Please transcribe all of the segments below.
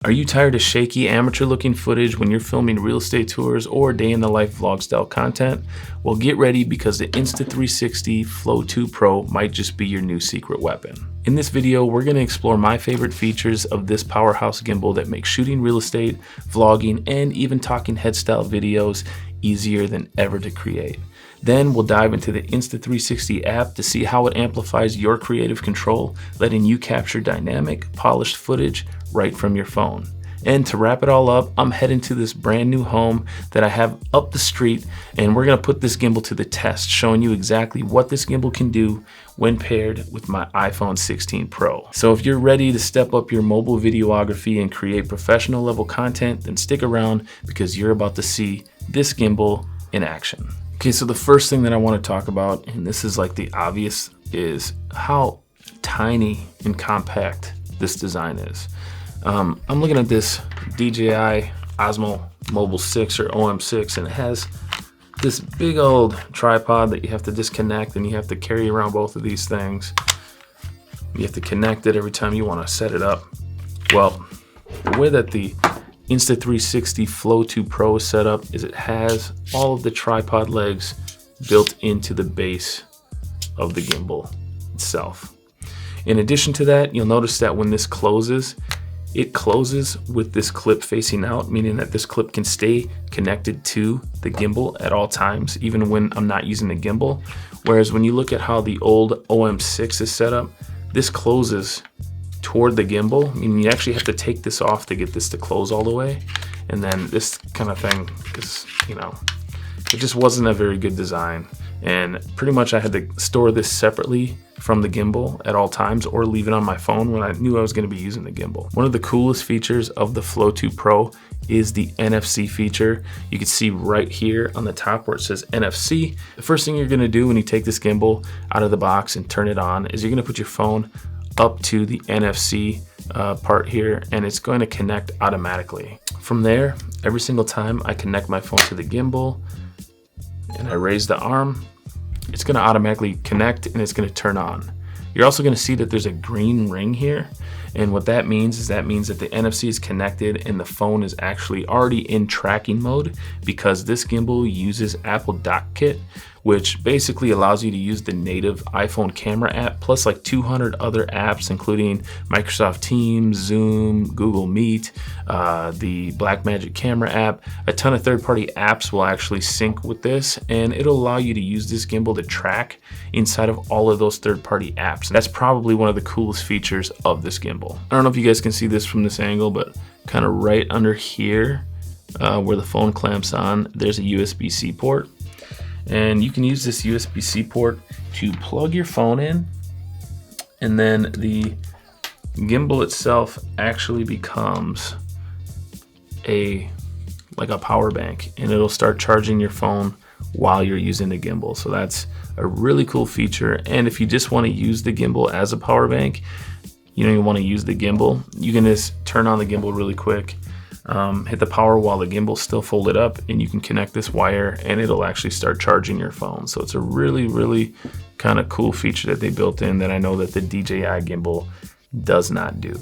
Are you tired of shaky, amateur-looking footage when you're filming real estate tours or day-in-the-life vlog-style content? Well, get ready because the Insta360 Flow 2 Pro might just be your new secret weapon. In this video, we're going to explore my favorite features of this powerhouse gimbal that makes shooting real estate, vlogging, and even talking head-style videos easier than ever to create. Then we'll dive into the Insta360 app to see how it amplifies your creative control, letting you capture dynamic, polished footage right from your phone. And to wrap it all up, I'm heading to this brand new home that I have up the street, and we're gonna put this gimbal to the test, showing you exactly what this gimbal can do when paired with my iPhone 16 Pro. So if you're ready to step up your mobile videography and create professional level content, then stick around because you're about to see this gimbal in action. Okay, so the first thing that I want to talk about, and this is like the obvious, is how tiny and compact this design is. I'm looking at this DJI Osmo Mobile 6 or OM6, and it has this big old tripod that you have to disconnect, and you have to carry around both of these things. You have to connect it every time you want to set it up. Well, the way that the Insta360 Flow 2 Pro is set up is it has all of the tripod legs built into the base of the gimbal itself. In addition to that, you'll notice that when this closes, it closes with this clip facing out, meaning that this clip can stay connected to the gimbal at all times, even when I'm not using the gimbal. Whereas when you look at how the old OM6 is set up, this closes toward the gimbal. I mean, you actually have to take this off to get this to close all the way. And then this kind of thing is, it just wasn't a very good design. And pretty much I had to store this separately from the gimbal at all times or leave it on my phone when I knew I was going to be using the gimbal. One of the coolest features of the Flow 2 Pro is the NFC feature. You can see right here on the top where it says NFC. The first thing you're going to do when you take this gimbal out of the box and turn it on is you're going to put your phone up to the NFC part here, and it's going to connect automatically. From there, every single time I connect my phone to the gimbal and I raise the arm, it's going to automatically connect and it's going to turn on. You're also going to see that there's a green ring here, and what that means is that the NFC is connected and the phone is actually already in tracking mode because this gimbal uses Apple Dock Kit, which basically allows you to use the native iPhone camera app plus like 200 other apps, including Microsoft Teams, Zoom, Google Meet, the Blackmagic camera app. A ton of third-party apps will actually sync with this, and it'll allow you to use this gimbal to track inside of all of those third-party apps. That's probably one of the coolest features of this gimbal. I don't know if you guys can see this from this angle, but kind of right under here where the phone clamps on, there's a USB-C port. And you can use this USB-C port to plug your phone in, and then the gimbal itself actually becomes like a power bank, and it'll start charging your phone while you're using the gimbal. So that's a really cool feature. And if you just want to use the gimbal as a power bank, you want to use the gimbal, you can just turn on the gimbal really quick, hit the power while the gimbal's still folded up, and you can connect this wire and it'll actually start charging your phone. So it's a really, really kind of cool feature that they built in that I know that the DJI gimbal does not do.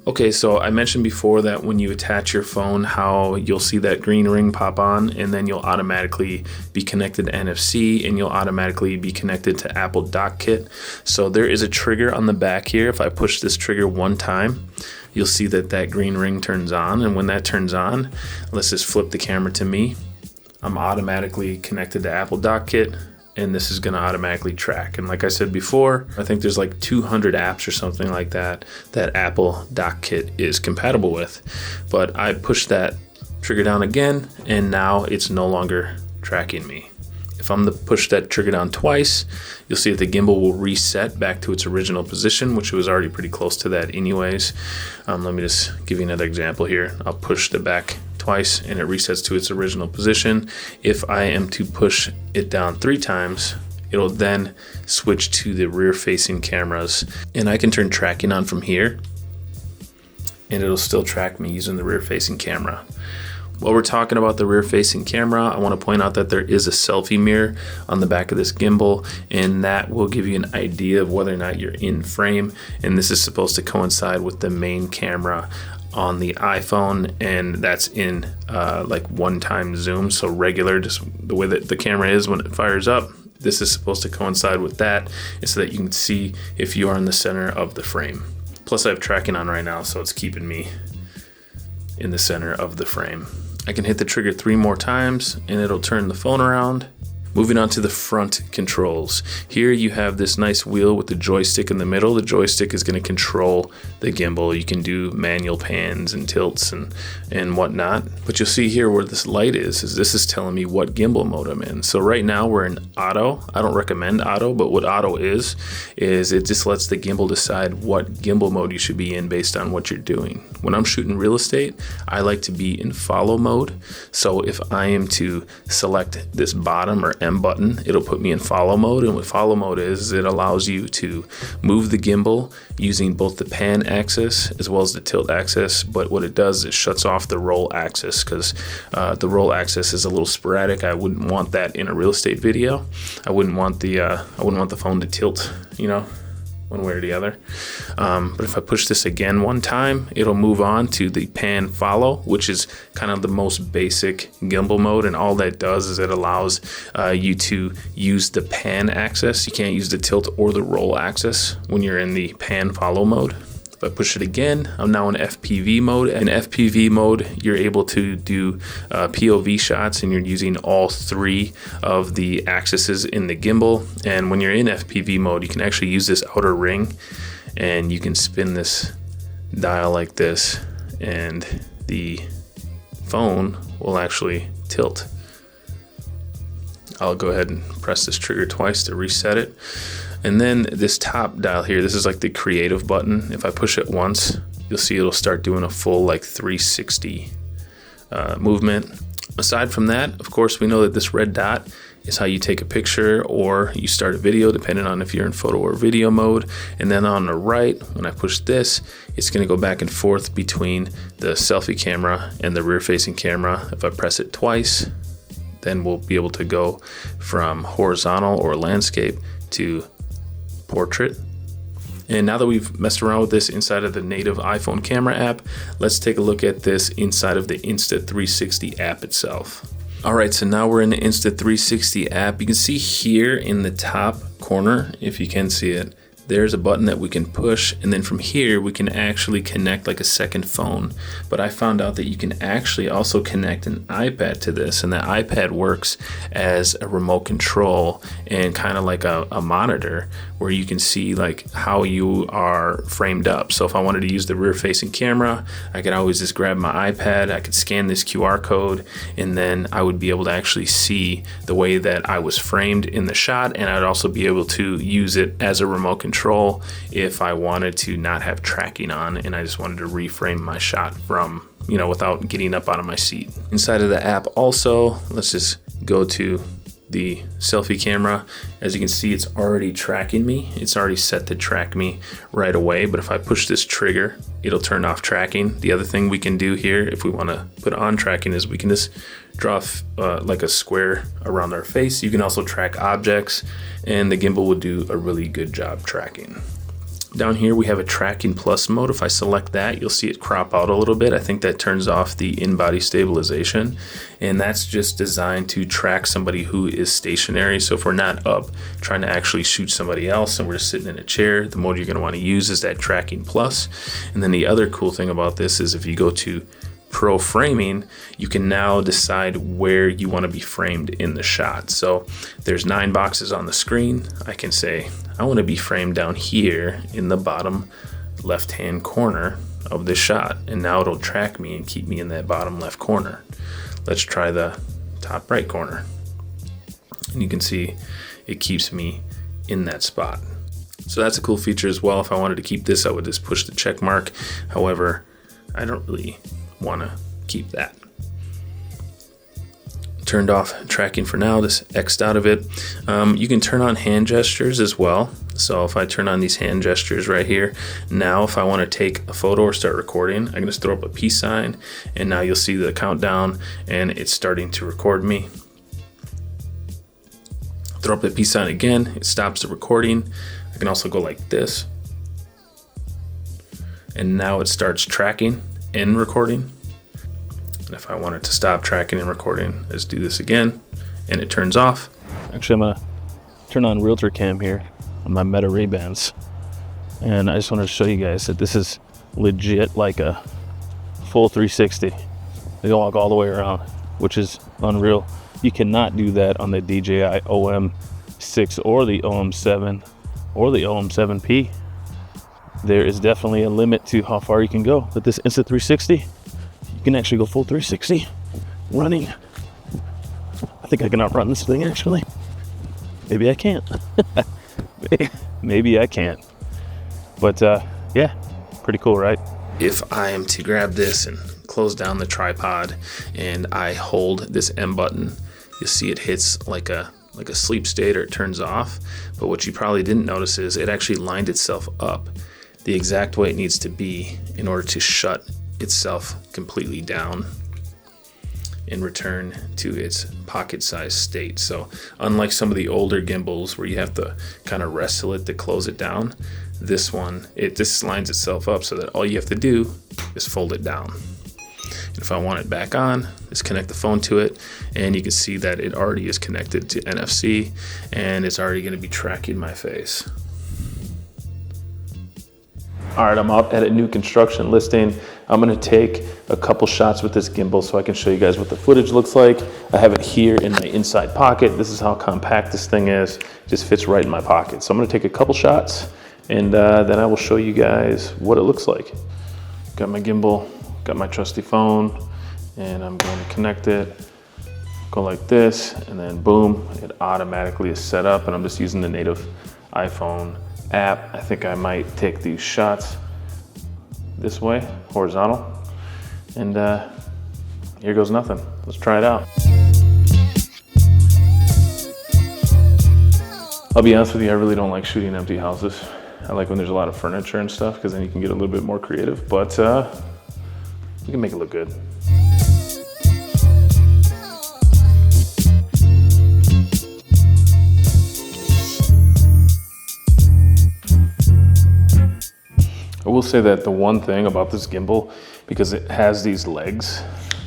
Okay, so I mentioned before that when you attach your phone, how you'll see that green ring pop on, and then you'll automatically be connected to NFC, and you'll automatically be connected to Apple Dock Kit. So there is a trigger on the back here. If I push this trigger one time, you'll see that green ring turns on, and when that turns on, let's just flip the camera to me. I'm automatically connected to Apple Dock Kit, and this is going to automatically track. And like I said before, I think there's like 200 apps or something like that Apple Dock Kit is compatible with. But I push that trigger down again, and now it's no longer tracking me. If I'm to push that trigger down twice, you'll see that the gimbal will reset back to its original position, which was already pretty close to that anyways. Let me just give you another example here. I'll push the back twice and it resets to its original position. If I am to push it down 3 times, it'll then switch to the rear facing cameras, and I can turn tracking on from here and it'll still track me using the rear facing camera. While we're talking about the rear-facing camera, I want to point out that there is a selfie mirror on the back of this gimbal, and that will give you an idea of whether or not you're in frame, and this is supposed to coincide with the main camera on the iPhone, and that's in like one-time zoom, so regular, just the way that the camera is when it fires up. This is supposed to coincide with that, so that you can see if you are in the center of the frame. Plus I have tracking on right now, so it's keeping me in the center of the frame. I can hit the trigger 3 more times and it'll turn the phone around. Moving on to the front controls. Here you have this nice wheel with the joystick in the middle. The joystick is going to control the gimbal. You can do manual pans and tilts and whatnot. But you'll see here where this light is this is telling me what gimbal mode I'm in. So right now we're in auto. I don't recommend auto, but what auto is it just lets the gimbal decide what gimbal mode you should be in based on what you're doing. When I'm shooting real estate, I like to be in follow mode. So if I am to select this bottom or M button, it'll put me in follow mode. And what follow mode is, it allows you to move the gimbal using both the pan axis as well as the tilt axis. But what it does is it shuts off the roll axis, because the roll axis is a little sporadic. I wouldn't want that in a real estate video. I wouldn't want the phone to tilt, one way or the other. But if I push this again one time, it'll move on to the pan follow, which is kind of the most basic gimbal mode. And all that does is it allows you to use the pan axis. You can't use the tilt or the roll axis when you're in the pan follow mode. If I push it again, I'm now in FPV mode. In FPV mode, you're able to do POV shots, and you're using all 3 of the axes in the gimbal. And when you're in FPV mode, you can actually use this outer ring, and you can spin this dial like this, and the phone will actually tilt. I'll go ahead and press this trigger twice to reset it. And then this top dial here, this is like the creative button. If I push it once, you'll see it'll start doing a full like 360 movement. Aside from that, of course, we know that this red dot is how you take a picture or you start a video, depending on if you're in photo or video mode. And then on the right, when I push this, it's gonna go back and forth between the selfie camera and the rear facing camera. If I press it twice, then we'll be able to go from horizontal or landscape to portrait. And now that we've messed around with this inside of the native iPhone camera app, let's take a look at this inside of the Insta360 app itself. All right, so now we're in the Insta360 app. You can see here in the top corner, if you can see it, there's a button that we can push, and then from here we can actually connect like a second phone. But I found out that you can actually also connect an iPad to this, and that iPad works as a remote control and kind of like a monitor where you can see like how you are framed up. So if I wanted to use the rear facing camera, I could always just grab my iPad, I could scan this QR code, and then I would be able to actually see the way that I was framed in the shot, and I'd also be able to use it as a remote control if I wanted to not have tracking on and I just wanted to reframe my shot from, without getting up out of my seat. Inside of the app also, let's just go to the selfie camera. As you can see, it's already tracking me. It's already set to track me right away. But if I push this trigger, it'll turn off tracking. The other thing we can do here, if we want to put on tracking, is we can just draw like a square around our face. You can also track objects, and the gimbal will do a really good job tracking. Down here we have a tracking plus mode. If I select that, you'll see it crop out a little bit. I think that turns off the in-body stabilization, and that's just designed to track somebody who is stationary. So if we're not up trying to actually shoot somebody else and we're just sitting in a chair, the mode you're going to want to use is that tracking plus. And then the other cool thing about this is if you go to Pro framing, you can now decide where you want to be framed in the shot. So there's 9 boxes on the screen. I can say I want to be framed down here in the bottom left hand corner of this shot, and now it'll track me and keep me in that bottom left corner. Let's try the top right corner, and you can see it keeps me in that spot. So that's a cool feature as well. If I wanted to keep this, I would just push the check mark. However, I don't really want to keep that. Turned off tracking for now, this X'd out of it. You can turn on hand gestures as well. So if I turn on these hand gestures right here, now if I want to take a photo or start recording, I can just throw up a peace sign, and now you'll see the countdown and it's starting to record me. Throw up the peace sign again, it stops the recording. I can also go like this, and now it starts tracking. in recording. And if I wanted to stop tracking and recording, I just do this again and it turns off. Actually, I'm gonna turn on Realtor Cam here on my Meta Ray-Bans. And I just wanted to show you guys that this is legit like a full 360. They walk all the way around, which is unreal. You cannot do that on the DJI OM6 or the OM7 or the OM7P. There is definitely a limit to how far you can go. But this Insta360, you can actually go full 360 running. I think I can outrun this thing actually. Maybe I can't. Maybe I can't. But yeah, pretty cool, right? If I am to grab this and close down the tripod and I hold this M button, you'll see it hits like a sleep state or it turns off. But what you probably didn't notice is it actually lined itself up the exact way it needs to be in order to shut itself completely down and return to its pocket-sized state. So unlike some of the older gimbals where you have to kind of wrestle it to close it down, this one, it just lines itself up so that all you have to do is fold it down. And if I want it back on, just connect the phone to it, and you can see that it already is connected to NFC, and it's already gonna be tracking my face. All right, I'm out at a new construction listing. I'm gonna take a couple shots with this gimbal so I can show you guys what the footage looks like. I have it here in my inside pocket. This is how compact this thing is. It just fits right in my pocket. So I'm gonna take a couple shots and then I will show you guys what it looks like. Got my gimbal, got my trusty phone, and I'm going to connect it, go like this, and then boom, it automatically is set up, and I'm just using the native iPhone app. I think I might take these shots this way, horizontal, and here goes nothing. Let's try it out. I'll be honest with you, I really don't like shooting empty houses. I like when there's a lot of furniture and stuff because then you can get a little bit more creative, but you can make it look good. I will say that the one thing about this gimbal, because it has these legs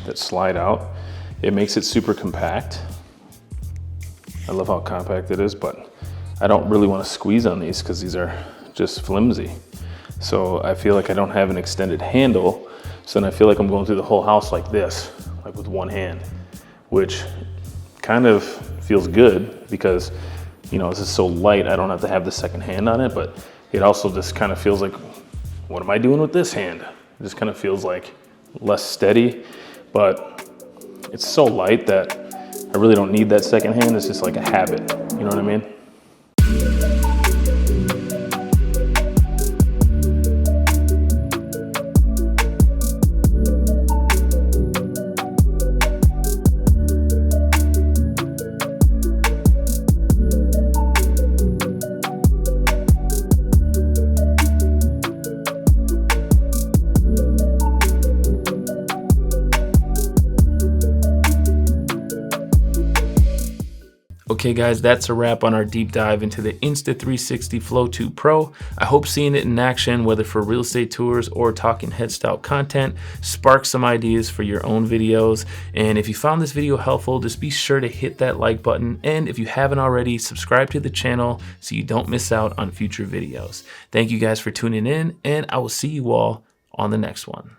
that slide out, it makes it super compact. I love how compact it is, but I don't really want to squeeze on these because these are just flimsy. So I feel like I don't have an extended handle, so then I feel like I'm going through the whole house like this, like with one hand, which kind of feels good because, you know, this is so light, I don't have to have the second hand on it, but it also just kind of feels like, what am I doing with this hand? It just kind of feels like less steady, but it's so light that I really don't need that second hand. It's just like a habit, you know what I mean? Okay guys, that's a wrap on our deep dive into the Insta360 Flow 2 Pro. I hope seeing it in action, whether for real estate tours or talking head style content, sparks some ideas for your own videos. And if you found this video helpful, just be sure to hit that like button. And if you haven't already, subscribe to the channel so you don't miss out on future videos. Thank you guys for tuning in, and I will see you all on the next one.